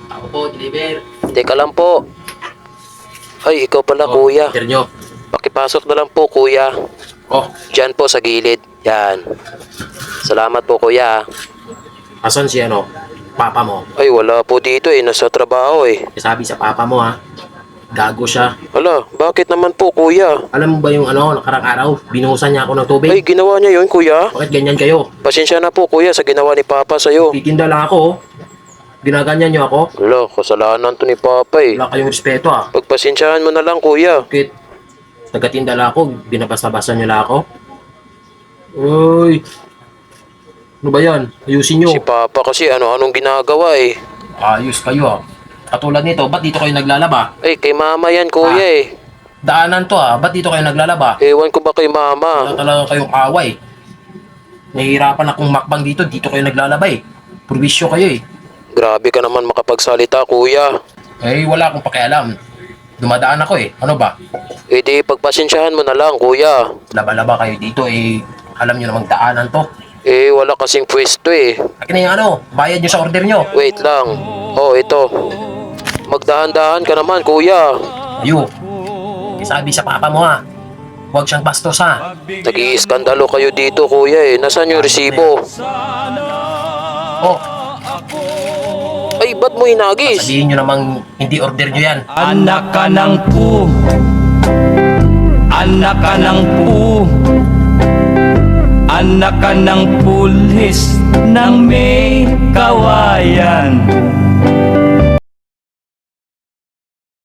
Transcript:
Ako po, deliver. Teka lang po. Ay, ikaw pala kuya. Order nyo. Pakipasok na lang po kuya. Oh, Diyan po sa gilid. Yan. Salamat po kuya. asan si ano? Papa mo. Ay, wala po dito eh. Nasa trabaho eh. Sabi sa papa mo ha. Gago siya. Hala, bakit naman po kuya? Alam mo ba yung ano, nakarang araw, binuhusan niya ako ng tubig. Ay, ginawa niya yun kuya. Bakit ganyan kayo? Pasensya na po kuya sa ginawa ni Papa sa'yo. Titinda lang ako. Oh. Ginaganyan niyo ako. Hala, kasalanan to ni Papa eh. Wala kayong respeto ah. Pagpasensyahan mo na lang kuya. Bakit? Nagkatinda lang ako, binabasa-basa niyo lang ako. Uy. Ano ba yan? Ayusin niyo. Si Papa kasi ano-anong ginagawa eh. Ayos kayo ah. Katulad nito, ba't dito kayo naglalaba? Ay, kay Mama yan kuya eh. Daanan to ah, ba't dito kayo naglalaba? Ewan ko ba kay Wala Mama? talaga kayong away. Nahihirapan akong makbang dito, dito kayo naglalaba eh. Provisyo kayo eh. Grabe ka naman makapagsalita kuya. Eh, wala akong pakialam. Dumadaan ako eh. Ano ba? Eh di, pagpasensyahan mo na lang kuya. Laba-laba kayo dito eh. Alam nyo namang daanan to. Eh, wala kasing pwesto eh. Akin na yung ano, bayad nyo sa order nyo. Wait lang. Oh, ito. Magdahan-dahan ka naman kuya. Ayo. Sabi sa papa mo ha. Huwag siyang bastos ha. Nag-iiskandalo kayo dito kuya eh. Nasaan yung resibo? Oh, Ay, ba't mo hinagis? sabihin nyo namang hindi order nyo yan. Anak ka ng pu. Anak ka ng pu. Anak ka ng pulis ng may kawayan.